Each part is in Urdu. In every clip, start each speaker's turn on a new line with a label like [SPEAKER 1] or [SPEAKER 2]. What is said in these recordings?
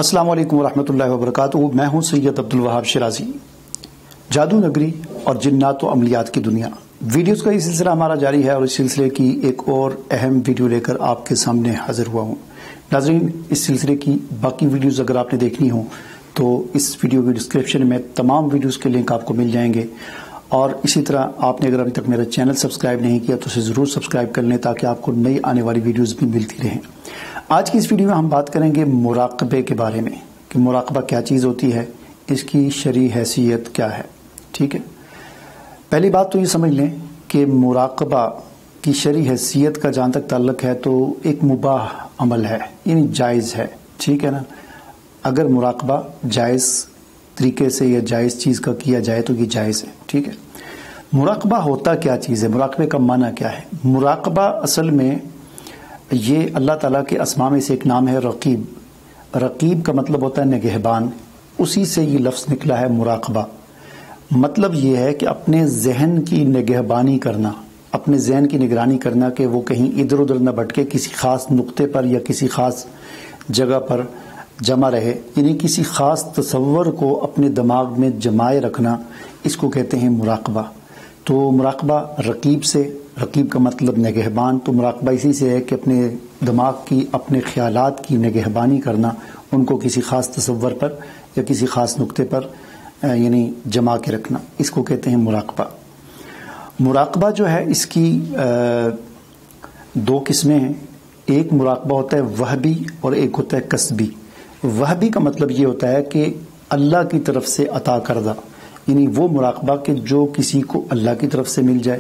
[SPEAKER 1] السلام علیکم ورحمۃ اللہ وبرکاتہ۔ میں ہوں سید عبدالوہاب شرازی۔ جادو نگری اور جنات و عملیات کی دنیا ویڈیوز کا یہ سلسلہ ہمارا جاری ہے، اور اس سلسلے کی ایک اور اہم ویڈیو لے کر آپ کے سامنے حاضر ہوا ہوں۔ ناظرین، اس سلسلے کی باقی ویڈیوز اگر آپ نے دیکھنی ہوں تو اس ویڈیو کی ڈسکرپشن میں تمام ویڈیوز کے لنک آپ کو مل جائیں گے، اور اسی طرح آپ نے اگر ابھی تک میرا چینل سبسکرائب نہیں کیا تو اسے ضرور سبسکرائب کر لیں تاکہ آپ کو نئی آنے والی ویڈیوز بھی ملتی رہیں۔ آج کی اس ویڈیو میں ہم بات کریں گے مراقبے کے بارے میں کہ مراقبہ کیا چیز ہوتی ہے، اس کی شرعی حیثیت کیا ہے۔ ٹھیک ہے، پہلی بات تو یہ سمجھ لیں کہ مراقبہ کی شرعی حیثیت کا جہاں تک تعلق ہے تو ایک مباح عمل ہے، یعنی جائز ہے۔ ٹھیک ہے نا، اگر مراقبہ جائز طریقے سے یا جائز چیز کا کیا جائے تو یہ جائز ہے۔ ٹھیک ہے، مراقبہ ہوتا کیا چیز ہے، مراقبے کا معنی کیا ہے؟ مراقبہ اصل میں یہ اللہ تعالیٰ کے اسماء میں سے ایک نام ہے رقیب۔ رقیب کا مطلب ہوتا ہے نگہبان، اسی سے یہ لفظ نکلا ہے مراقبہ۔ مطلب یہ ہے کہ اپنے ذہن کی نگہبانی کرنا، اپنے ذہن کی نگرانی کرنا کہ وہ کہیں ادھر ادھر نہ بھٹکے، کسی خاص نقطے پر یا کسی خاص جگہ پر جمع رہے، یعنی کسی خاص تصور کو اپنے دماغ میں جمائے رکھنا، اس کو کہتے ہیں مراقبہ۔ تو مراقبہ رقیب سے، رقیب کا مطلب نگہبان، تو مراقبہ اسی سے ہے کہ اپنے دماغ کی، اپنے خیالات کی نگہبانی کرنا، ان کو کسی خاص تصور پر یا کسی خاص نقطے پر یعنی جما کے رکھنا، اس کو کہتے ہیں مراقبہ۔ مراقبہ جو ہے اس کی دو قسمیں ہیں۔ ایک مراقبہ ہوتا ہے وہبی اور ایک ہوتا ہے کسبی۔ وہبی کا مطلب یہ ہوتا ہے کہ اللہ کی طرف سے عطا کردہ، یعنی وہ مراقبہ کہ جو کسی کو اللہ کی طرف سے مل جائے،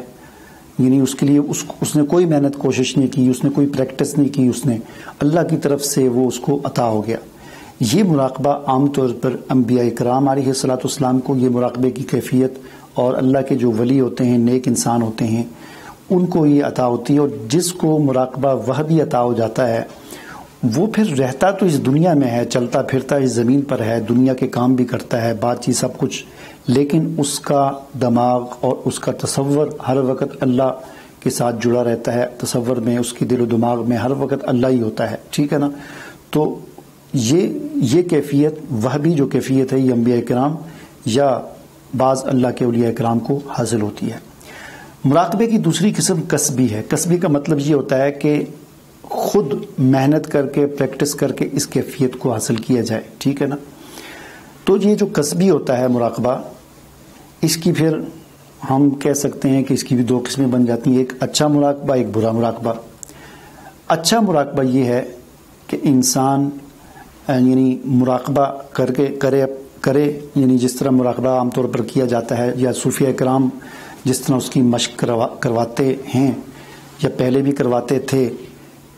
[SPEAKER 1] یعنی اس کے لیے اس نے کوئی محنت کوشش نہیں کی، اس نے کوئی پریکٹس نہیں کی، اس نے اللہ کی طرف سے وہ اس کو عطا ہو گیا۔ یہ مراقبہ عام طور پر انبیاء کرام علیہ الصلوۃ والسلام کو یہ مراقبے کی کیفیت، اور اللہ کے جو ولی ہوتے ہیں، نیک انسان ہوتے ہیں، ان کو یہ عطا ہوتی ہے۔ اور جس کو مراقبہ وہبی عطا ہو جاتا ہے وہ پھر رہتا تو اس دنیا میں ہے، چلتا پھرتا اس زمین پر ہے، دنیا کے کام بھی کرتا ہے، بات چیت سب کچھ، لیکن اس کا دماغ اور اس کا تصور ہر وقت اللہ کے ساتھ جڑا رہتا ہے۔ تصور میں، اس کی دل و دماغ میں ہر وقت اللہ ہی ہوتا ہے۔ ٹھیک ہے نا، تو یہ کیفیت وہبی جو کیفیت ہے، یہ انبیاء کرام یا بعض اللہ کے اولیاء کرام کو حاصل ہوتی ہے۔ مراقبے کی دوسری قسم کسبی ہے۔ کسبی کا مطلب یہ ہوتا ہے کہ خود محنت کر کے، پریکٹس کر کے اس کیفیت کو حاصل کیا جائے۔ ٹھیک ہے نا، تو یہ جو کسبی ہوتا ہے مراقبہ، اس کی پھر ہم کہہ سکتے ہیں کہ اس کی بھی دو قسمیں بن جاتی ہیں، ایک اچھا مراقبہ، ایک برا مراقبہ۔ اچھا مراقبہ یہ ہے کہ انسان یعنی مراقبہ کرے، یعنی جس طرح مراقبہ عام طور پر کیا جاتا ہے، یا صوفیہ کرام جس طرح اس کی مشق کرواتے ہیں یا پہلے بھی کرواتے تھے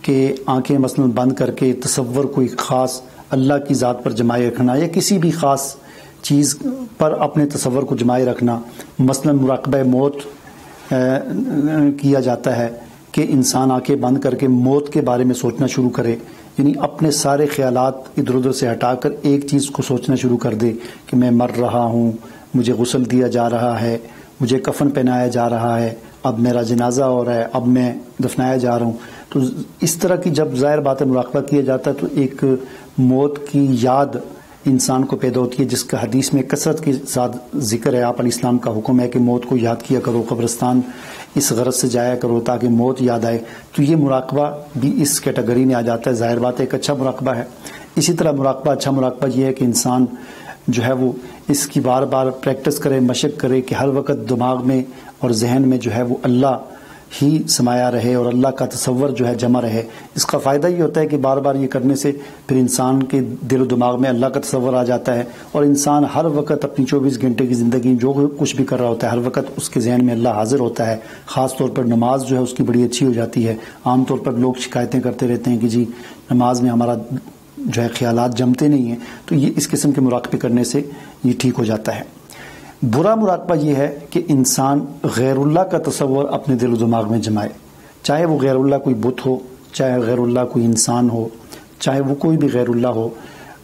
[SPEAKER 1] کہ آنکھیں مثلا بند کر کے تصور کوئی خاص اللہ کی ذات پر جمائے رکھنا، یا کسی بھی خاص چیز پر اپنے تصور کو جمائے رکھنا۔ مثلا مراقبہ موت کیا جاتا ہے کہ انسان آنکھیں بند کر کے موت کے بارے میں سوچنا شروع کرے، یعنی اپنے سارے خیالات ادھر ادھر سے ہٹا کر ایک چیز کو سوچنا شروع کر دے کہ میں مر رہا ہوں، مجھے غسل دیا جا رہا ہے، مجھے کفن پہنایا جا رہا ہے، اب میرا جنازہ ہو رہا ہے، اب میں دفنایا جا رہا ہوں۔ تو اس طرح کی جب ظاہر بات ہے مراقبہ کیا جاتا ہے تو ایک موت کی یاد انسان کو پیدا ہوتی ہے، جس کا حدیث میں کثرت کے ساتھ ذکر ہے۔ آپ علیہ السلام کا حکم ہے کہ موت کو یاد کیا کرو، قبرستان اس غرض سے جایا کرو تاکہ موت یاد آئے۔ تو یہ مراقبہ بھی اس کیٹیگری میں آ جاتا ہے، ظاہر بات ہے ایک اچھا مراقبہ ہے۔ اسی طرح اچھا مراقبہ یہ ہے کہ انسان جو ہے وہ اس کی بار بار پریکٹس کرے، مشق کرے کہ ہر وقت دماغ میں اور ذہن میں جو ہے وہ اللہ ہی سمایا رہے اور اللہ کا تصور جو ہے جمع رہے۔ اس کا فائدہ یہ ہوتا ہے کہ بار بار یہ کرنے سے پھر انسان کے دل و دماغ میں اللہ کا تصور آ جاتا ہے، اور انسان ہر وقت اپنی 24 گھنٹے کی زندگی جو کچھ بھی کر رہا ہوتا ہے، ہر وقت اس کے ذہن میں اللہ حاضر ہوتا ہے۔ خاص طور پر نماز جو ہے اس کی بڑی اچھی ہو جاتی ہے۔ عام طور پر لوگ شکایتیں کرتے رہتے ہیں کہ جی نماز میں ہمارا جو ہے خیالات جمتے نہیں ہیں، تو یہ اس قسم کے مراقبے کرنے سے یہ ٹھیک ہو جاتا ہے۔ برا مراقبہ یہ ہے کہ انسان غیر اللہ کا تصور اپنے دل و دماغ میں جمائے، چاہے وہ غیر اللہ کوئی بت ہو، چاہے غیر اللہ کوئی انسان ہو، چاہے وہ کوئی بھی غیر اللہ ہو،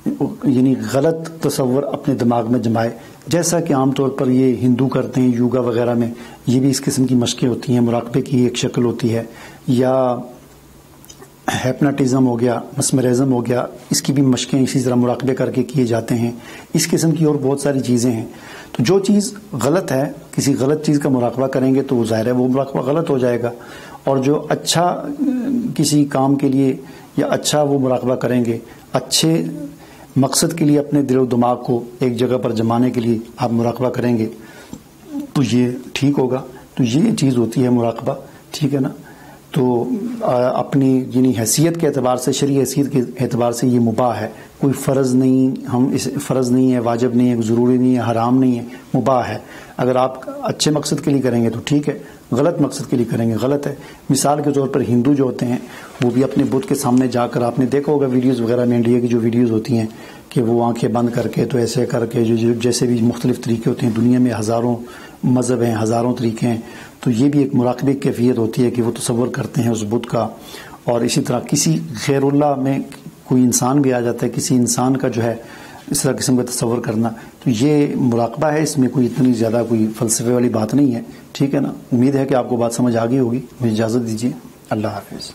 [SPEAKER 1] یعنی غلط تصور اپنے دماغ میں جمائے، جیسا کہ عام طور پر یہ ہندو کرتے ہیں یوگا وغیرہ میں، یہ بھی اس قسم کی مشقیں ہوتی ہیں، مراقبے کی ایک شکل ہوتی ہے۔ یا ہیپناٹزم ہو گیا، مسمرزم ہو گیا، اس کی بھی مشقیں اسی طرح مراقبے کر کے کیے جاتے ہیں. اس قسم کی اور بہت ساری چیزیں ہیں. تو جو چیز غلط ہے، کسی غلط چیز کا مراقبہ کریں گے تو ظاہر ہے وہ مراقبہ غلط ہو جائے گا. اور جو اچھا کسی کام کے لیے یا اچھا وہ مراقبہ کریں گے، اچھے مقصد کے لیے اپنے دل و دماغ کو ایک جگہ پر جمانے کے لیے آپ مراقبہ کریں گے تو یہ ٹھیک ہوگا. تو یہ چیز ہوتی ہے مراقبہ، ٹھیک ہے نا. تو اپنی یعنی حیثیت کے اعتبار سے، شرعی حیثیت کے اعتبار سے یہ مباح ہے، کوئی فرض نہیں، فرض نہیں ہے، واجب نہیں ہے، ضروری نہیں ہے، حرام نہیں ہے، مباح ہے. اگر آپ اچھے مقصد کے لیے کریں گے تو ٹھیک ہے، غلط مقصد کے لیے کریں گے غلط ہے. مثال کے طور پر ہندو جو ہوتے ہیں وہ بھی اپنے بت کے سامنے جا کر، آپ نے دیکھا ہوگا ویڈیوز وغیرہ میں، انڈیا کی جو ویڈیوز ہوتی ہیں کہ وہ آنکھیں بند کر کے، تو ایسے کر کے، جو جیسے بھی مختلف طریقے ہوتے ہیں، دنیا میں ہزاروں مذہب ہیں، ہزاروں طریقے ہیں. تو یہ بھی ایک مراقبے کی کیفیت ہوتی ہے کہ وہ تصور کرتے ہیں اس بت کا. اور اسی طرح کسی غیر اللہ میں کوئی انسان بھی آ جاتا ہے، کسی انسان کا جو ہے اس طرح قسم کا تصور کرنا، تو یہ مراقبہ ہے. اس میں کوئی اتنی زیادہ کوئی فلسفے والی بات نہیں ہے، ٹھیک ہے نا. امید ہے کہ آپ کو بات سمجھ آ گئی ہوگی. مجھے اجازت دیجیے. اللہ حافظ.